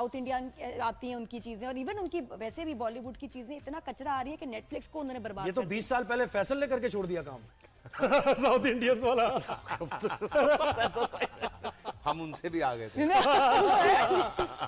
South India आती हैं उनकी चीजें, और इवन उनकी वैसे भी बॉलीवुड की चीजें इतना कचरा आ रही है कि नेटफ्लिक्स को उन्होंने बर्बाद ये तो कर दिया। 20 साल पहले फैसल ने करके छोड़ दिया काम साउथ इंडियंस वाला। हम उनसे भी आ गए थे।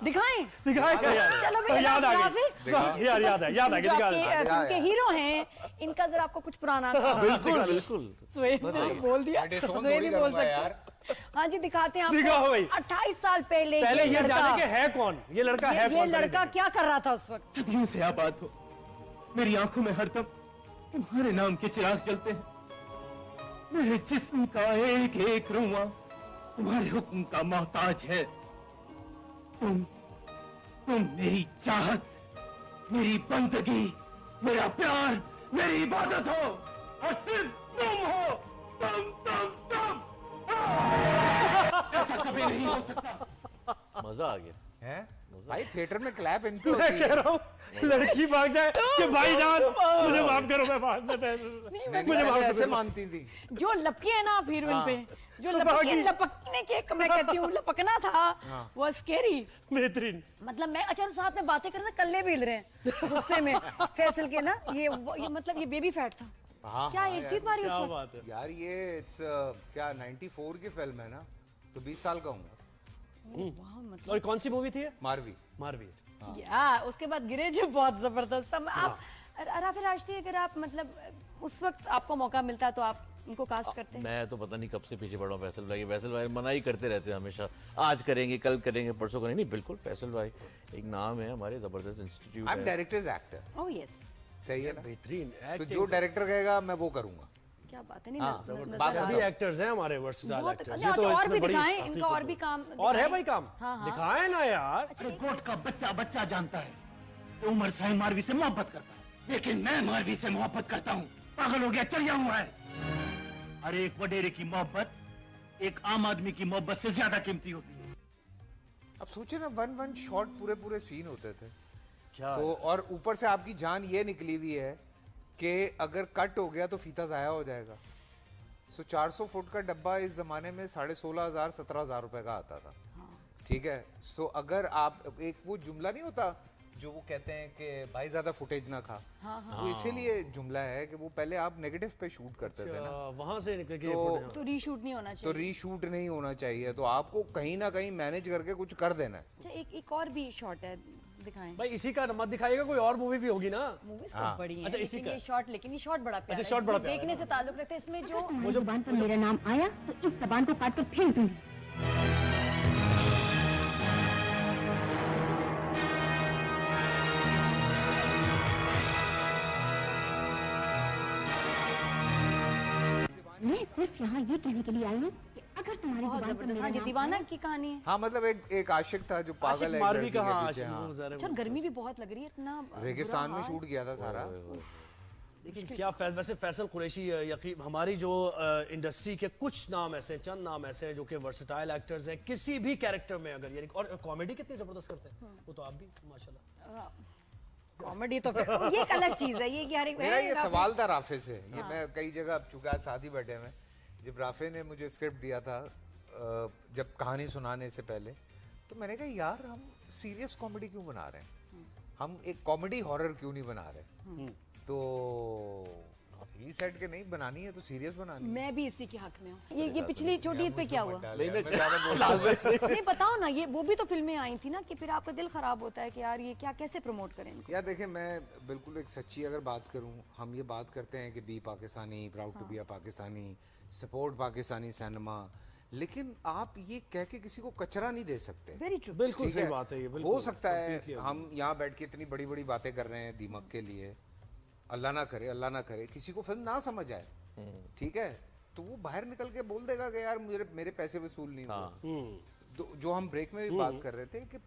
दिखाएं क्या यार? चलो भाई, याद आ राफी, गई यार, याद है याद आ जो गई। आपके फिल्म के हीरो हैं, इनका जरा आपको कुछ पुराना बिल्कुल बिल्कुल सुहेब ने बोल दिया, सुहेब भी बोल सकते। हाँ जी, दिखाते हैं दिखाओ भाई। 28 साल पहले ये जाने के है कौन ये लड़का, है ये कौन? लड़का क्या कर रहा था उस वक्त? सदियों से आबाद हो, मेरी आंखों में हरदम तुम्हारे नाम के चिराग जलते हैं। मेरे जिस्म का एक एक रुआ तुम्हारे हुक्म का मोहताज है। तुम मेरी चाहत, मेरी बंदगी, मेरा प्यार, मेरी इबादत हो, और सिर्फ तुम हो। तुम ऐसा कभी नहीं हो सकता। मजा आ गया है भाई, थिएटर में क्लैप इन पे मैं होती कह है। रहा हूँ लड़की भाग जाए कि भाईजान मुझे माफ करो, मैं बाद में मुझे माफ ऐसे करो। मानती थी। जो लपके है ना आप हीरोइन पे, जो लपकने के मैं कहती हूँ लपकना था, वो स्केरी बेहतरीन। मतलब मैं अच्छा साथ में बातें कर रहे कल्ले भी हिल रहे हैं गुस्से में फैसल के ना, ये मतलब ये बेबी फैट था। हाँ, क्या एज थी तुम्हारी क्या उस वक्त? बात है यार ये इट्स क्या 94 की फिल्म है ना, तो 20 साल का हूँ। वाह, मतलब और कौन सी मूवी थी ये? मारवी। यार उसके बाद गिरे जो बहुत जबरदस्त था। आप राफी राशदी, अगर आप मतलब उस वक्त आपको मौका मिलता तो आप उनको कास्ट करते हैं? मैं तो पता नहीं कब से पीछे पड़ा हूँ फैसल भाई। फैसल भाई मना ही करते रहते हैं हमेशा, आज करेंगे, कल करेंगे, परसों करेंगे। नहीं, बिल्कुल फैसल भाई एक नाम है हमारे, जबरदस्त इंस्टीट्यूट आई एम है। Directors actor. ओह यस, सही है ना? बेहतरीन तो जो डायरेक्टर कहेगा मैं वो करूंगा। क्या बात है। नहीं हाँ, सभी एक्टर्स हैं हमारे, वर्सेटाइल बहुत एक्टर्स। अच्छा, और भी दिखाएं, इनका और भी काम और है भाई काम। हाँ, हाँ। दिखाएं ना यार। अरे कोर्ट का बच्चा बच्चा जानता है कि उमर साहिब मारवी से मोहब्बत करता है, लेकिन मैं मारवी से मोहब्बत करता हूँ। पागल हो गया, चलिया हुआ है। अरे एक वडेरे की मोहब्बत एक आम आदमी की मोहब्बत से ज्यादा कीमती होती है। अब सोचिए ना, वन शॉट पूरे सीन होते थे क्या तो, और ऊपर से आपकी जान ये निकली हुई है कि अगर कट हो गया तो फीता जाया हो जाएगा। सो 400 फुट का डब्बा इस जमाने में 16,500 17,000 रुपए का आता था। ठीक है। सो अगर आप एक वो जुमला नहीं होता जो वो कहते हैं कि भाई ज्यादा फुटेज ना खा, वो इसीलिए जुमला है कि वो पहले आप नेगेटिव पे शूट करते थे ना, वहां से निकल के तो रीशूट नहीं होना तो चाहिए। रीशूट नहीं होना चाहिए। तो आपको कहीं ना कहीं मैनेज करके कुछ कर देना है। अच्छा, एक और भी शॉट है, दिखाएं। भाई इसी का मत दिखाइएगा, कोई और मूवी भी होगी ना। मूवीज तो बड़ी हैं, अच्छा, इसी लेकिन का। ये शॉट, लेकिन ये शॉट बड़ा प्यारा अच्छा, शॉट बड़ा है। प्यारा देखने है। से ताल्लुक रखते हैं इसमें। जो मुझे जुबान पर मेरा नाम आया तो इस जबान को काट कर फेंक दूंगी। मैं सिर्फ यहाँ ये कहने के लिए आई हूँ कि अगर तुम्हारी बहुत जुबान पर जबरदस्त। मेरा हाँ जी, नाम दीवाना आया की कहानी है। हाँ, मतलब एक आशिक था जो पागल आशिक है मारवी लड़की का। के हाँ, पीछे, आशिक हाँ। वो ज़रा- अच्छा, गर्मी भी बहुत लग रही है, इतना रेगिस्तान बुरा में हाल। शूट किया था सारा। लेकिन क्या वैसे फैसल कुरैशी यकीन, हमारी जो इंडस्ट्री के कुछ नाम ऐसे, चंद नाम ऐसे हैं जो कि वर्सेटाइल एक्टर्स हैं किसी भी कैरेक्टर में, अगर यानी, और कॉमेडी कितनी जबरदस्त करते हैं वो तो आप भी माशाल्लाह। कॉमेडी तो फिर ये एक अलग चीज है, ये कि हर एक मेरा ये सवाल था राफे से। ये मैं कई जगह, चूंकि आज साथ ही बैठे हैं, जब राफे ने मुझे स्क्रिप्ट दिया था, जब कहानी सुनाने से पहले, तो मैंने कहा यार हम सीरियस कॉमेडी क्यों बना रहे हैं, हम एक कॉमेडी हॉरर क्यों नहीं बना रहे। तो ही सेट के नहीं बनानी है तो सीरियस बनानी है। मैं भी इसी के हक में हूँ। ये पिछली छोटी ईद पे क्या हुआ? नहीं, नहीं बताओ ना, ये वो भी तो फिल्में आई थी ना कि फिर आपका दिल खराब होता है कि यार ये क्या, कैसे प्रमोट करें इनको। यार देखें, मैं बिल्कुल एक सच्ची अगर बात करूं, हम ये बात करते हैं कि be Pakistani, proud to be a Pakistani, support Pakistani cinema, लेकिन आप ये कह के किसी को कचरा नहीं दे सकते। Very true. बिल्कुल ठीक सही बात है ये। बिल्कुल हो सकता है हम यहाँ बैठ के इतनी बड़ी बड़ी बातें कर रहे हैं दीमक के लिए, अल्लाह ना करे किसी को फिल्म ना समझ आए, ठीक है, तो वो बाहर निकल के बोल देगा कि यार मेरे पैसे वसूल नहीं हुए। तो जो हम ब्रेक में भी बात कर रहे थे कि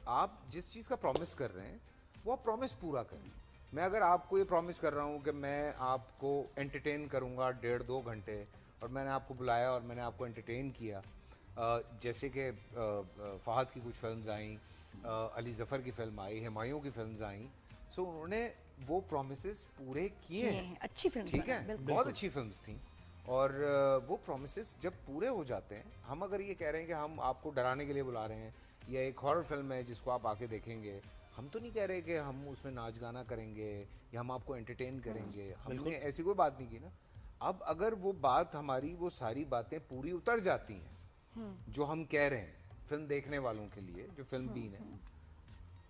आप जिस चीज़ का प्रॉमिस कर रहे हैं वो आप प्रॉमिस पूरा करें। मैं अगर आपको ये प्रॉमिस कर रहा हूँ कि मैं आपको एंटरटेन करूँगा 1.5-2 घंटे, और मैंने आपको बुलाया और मैंने आपको एंटरटेन किया, जैसे कि फहद की कुछ फिल्म्स आई, अली जफ़र की फिल्म आई, हुमायूं की फिल्म्स आई, सो उन्होंने वो प्रॉमिसेस पूरे किए हैं। अच्छी फिल्म, ठीक है, बहुत अच्छी फिल्म्स थी। और वो प्रॉमिसेस जब पूरे हो जाते हैं, हम अगर ये कह रहे हैं कि हम आपको डराने के लिए बुला रहे हैं या एक हॉरर फिल्म है जिसको आप आके देखेंगे, हम तो नहीं कह रहे कि हम उसमें नाच गाना करेंगे या हम आपको एंटरटेन करेंगे, हमने ऐसी कोई बात नहीं की ना। अब अगर वो बात हमारी, वो सारी बातें पूरी उतर जाती हैं जो हम कह रहे हैं फिल्म देखने वालों के लिए, जो फिल्म बीन है,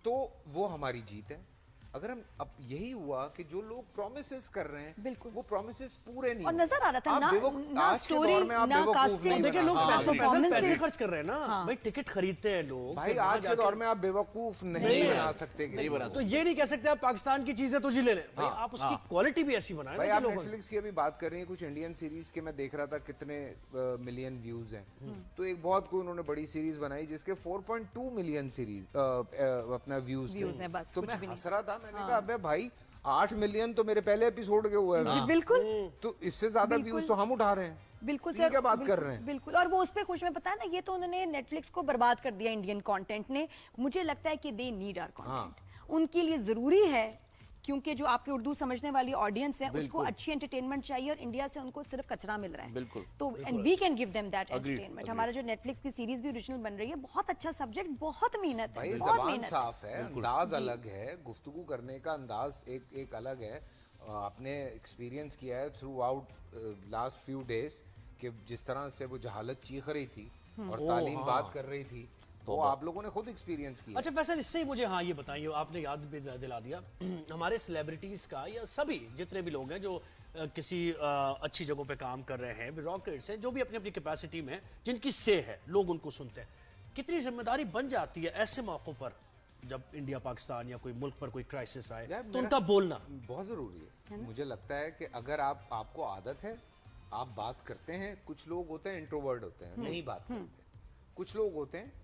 तो वो हमारी जीत है। अगर हम, अब यही हुआ कि जो लोग प्रोमिसेस कर रहे हैं बिल्कुल। वो प्रोमिसेस पूरे नहीं और हुए। नजर आ रहा था आप ना बेवकूफ- आज के स्टोरी दौर में आप ना बेवकूफ कास्टिंग। नहीं देखिए लोग बना। पैसे performances- खर्च कर रहे हैं ना भाई, टिकट खरीदते हैं लोग। भाई तो वहाँ आज के जाके- दौर में आप बेवकूफ नहीं बना सकते किसी को। तो ये नहीं कह सकते आप पाकिस्तान की चीजें तो जी ले लें भाई, आप उसकी क्वालिटी भी ऐसी बनाएं भाई ना आप कि लोगों नेटफ्लिक्स की अभी बात कर रही हैं, कुछ इंडियन सीरीज के मैं देख रहा था कितने मिलियन व्यूज हैं। तो एक बहुत कोई उन्होंने बड़ी सीरीज बनाई जिसके 4.2 मिलियन सीरीज अपना व्यूज हैं बस, तो कुछ मैं भी नहीं। हंस रहा था, मैंने कहा अबे भाई 8 मिलियन तो मेरे पहले एपिसोड के हुए हैं। बिल्कुल तो इससे ज्यादा बिल्कुल। व्यूज तो हम उठा रहे हैं। बिल्कुल तो ये सर, क्या बात कर बिल्कुल, रहे हैं? बिल्कुल। और वो उस पे खुश, में पता है ना, ये तो उन्होंने नेटफ्लिक्स को बर्बाद कर दिया इंडियन कंटेंट ने। मुझे लगता है कि दे नीड आवर कंटेंट, उनके लिए जरूरी है, क्योंकि जो आपके उर्दू समझने वाली ऑडियंस है उसको अच्छी एंटरटेनमेंट चाहिए, और इंडिया से उनको सिर्फ कचरा मिल रहा है। बिल्कुल। तो and we can give them that Agreed, entertainment. agreed. हमारा जो नेटफ्लिक्स की सीरीज भी ओरिजिनल बन रही है, बहुत अच्छा सब्जेक्ट, बहुत मेहनत भाई है, बहुत जबान मेहनत है। साफ है, अंदाज अलग है, गुफ्तगू करने का अंदाज एक अलग है। आपने एक्सपीरियंस किया है through out last few days कि जिस तरह से वो जहालत चीख रही थी और तालीम बात कर रही थी, वो आप लोगों ने खुद एक्सपीरियंस किया। अच्छा फैसल, इससे ही मुझे हाँ ये बताइए, आपने याद भी दिला दिया हमारे सेलिब्रिटीज का, या सभी जितने भी लोग हैं जो किसी अच्छी जगहों पे काम कर रहे हैं, ब्यूरोक्रेट्स हैं, जो भी अपनी अपनी कैपेसिटी में जिनकी से है, लोग उनको सुनते हैं, कितनी जिम्मेदारी बन जाती है ऐसे मौक़ों पर जब इंडिया पाकिस्तान या कोई मुल्क पर कोई क्राइसिस आए, यार, तो उनका बोलना बहुत ज़रूरी है। मुझे लगता है कि अगर आपको आदत है, आप बात करते हैं, कुछ लोग होते हैं इंट्रोवर्ट होते हैं, नहीं बात करते, कुछ लोग होते हैं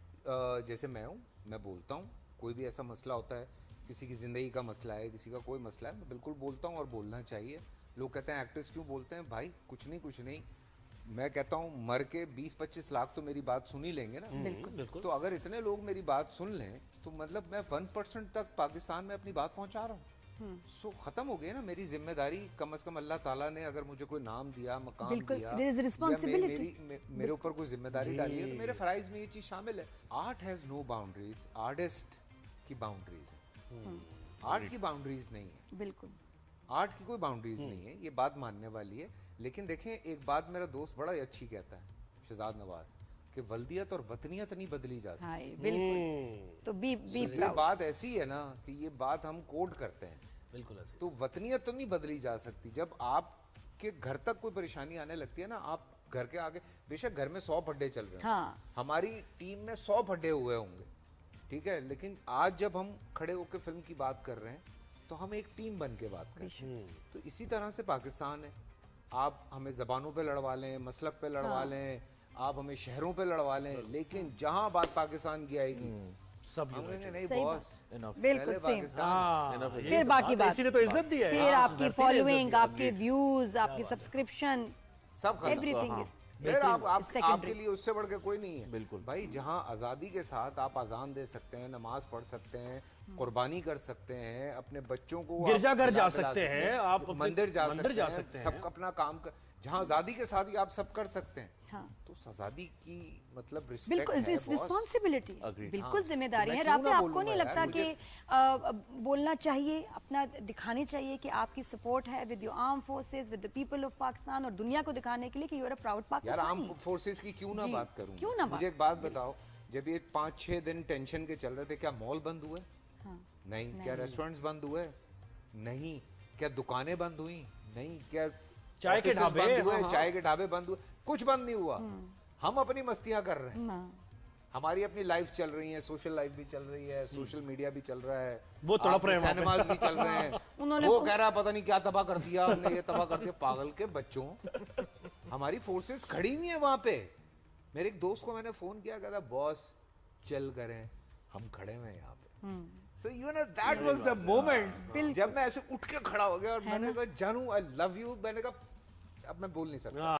जैसे मैं हूँ, मैं बोलता हूँ, कोई भी ऐसा मसला होता है, किसी की ज़िंदगी का मसला है, किसी का कोई मसला है, मैं बिल्कुल बोलता हूँ और बोलना चाहिए। लोग कहते हैं एक्टर्स क्यों बोलते हैं, भाई कुछ नहीं, मैं कहता हूँ मर के 20-25 लाख तो मेरी बात सुन ही लेंगे ना। बिल्कुल। तो अगर इतने लोग मेरी बात सुन लें तो मतलब मैं 1% तक पाकिस्तान में अपनी बात पहुंचा रहा हूँ। सो खत्म हो गई ना मेरी जिम्मेदारी। कम से कम अल्लाह ताला ने अगर मुझे कोई नाम दिया, मकाम बिल्कुल, दिया, there is या responsibility. मेरे ऊपर कोई जिम्मेदारी डाली है, तो मेरे फराइज में ये चीज शामिल है। Art has no boundaries, artist की बाउंड्रीज है, आर्ट की बाउंड्रीज नहीं है। बिल्कुल। आर्ट की कोई बाउंड्रीज नहीं है, ये बात मानने वाली है। लेकिन देखें, एक बात मेरा दोस्त बड़ा ही अच्छी कहता है, शहजाद नवाज, कि वल्दियत और वतनियत नहीं बदली जा सकती। हाँ, बिल्कुल। तो बी ये प्राउड। बात ऐसी है ना कि ये बात हम कोड करते हैं, बिल्कुल ऐसे। तो वतनियत तो नहीं बदली जा सकती। जब आपके घर तक कोई परेशानी आने लगती है ना, आप घर के आगे, बेशक घर में 100 फड्डे चल रहे हैं, हाँ। हमारी टीम में 100 फड्डे हुए होंगे, ठीक है, लेकिन आज जब हम खड़े होकर फिल्म की बात कर रहे हैं तो हम एक टीम बन के बात कर रहे हैं। तो इसी तरह से पाकिस्तान है। आप हमें जबानों पे लड़वा लें, मसलक पे लड़वा लें, आप हमें शहरों पे लड़वा लें, लेकिन जहां बात पाकिस्तान की आएगी सब हम कहेंगे नहीं सही बॉस, बिल्कुल पहले सेम। पाकिस्तान। फिर बाकी बात, इसी ने तो इज्जत दी है। फिर हाँ, आपकी धरती ने इज्जत फॉलोइंग, दी है। आपके व्यूज, आपकी सब्सक्रिप्शन, सब खत्म। एवरीथिंग। फिर आपके secondary. लिए उससे बढ़ के कोई नहीं है। बिल्कुल। भाई जहां आज़ादी के साथ आप अजान दे सकते हैं, नमाज पढ़ सकते हैं, कुर्बानी कर सकते हैं, अपने बच्चों को आप गिरजाघर जा खिला सकते हैं, आप अपने मंदिर जा मंदिर सकते हैं, सब अपना काम कर, जहां आज़ादी के साथ ही आप सब कर सकते हैं। हाँ। तो उस आज़ादी की मतलब रिस्पेक्ट बिल्कुल है बॉस। Responsibility, Agreed. बिल्कुल हाँ। जिम्मेदारी तो है। मैं क्यों राफे, ना आपको बोलूंगा नहीं यार, लगता कि बोलना चाहिए, अपना दिखानी चाहिए कि आपकी सपोर्ट है with your arm forces, with the people of Pakistan, और दुनिया को दिखाने के लिए कि यू आर अ प्राउड यार आर्म पाकिस्तानी। फोर्सेस की क्यों ना जी, बात करूं? क्यों ना बात? मुझे एक बात बताओ, जब ये 5-6 दिन टेंशन के चल रहे थे, क्या मॉल बंद हुए? नहीं। क्या रेस्टोरेंट्स बंद हुए? नहीं। क्या दुकानें बंद हुई? नहीं। क्या चाय के offices ढाबे? बंद हुए? हाँ। चाय के ढाबे बंद हुए? कुछ बंद नहीं हुआ। हम अपनी मस्तियां कर रहे हैं, हमारी अपनी लाइफ चल रही है, सोशल लाइफ भी चल रही है, सोशल मीडिया भी चल रहा है, वो तड़प रहे हैं वहाँ पे। सिनेमाज भी चल रहे हैं। उन्होंने वो कह रहा है पता नहीं क्या तबाह कर दिया हमने, ये तबाह कर दिया। पागल के बच्चों, हमारी फोर्सेस खड़ी हुई है वहां पे। मेरे एक दोस्त को मैंने फोन किया, कहता बॉस चल करें, हम खड़े हुए हैं यहाँ पे। So you know that was the moment जब मैं ऐसे उठ के खड़ा हो गया और मैंने कहा जानू आई लव यू। मैंने कहा अब मैं बोल नहीं सकता।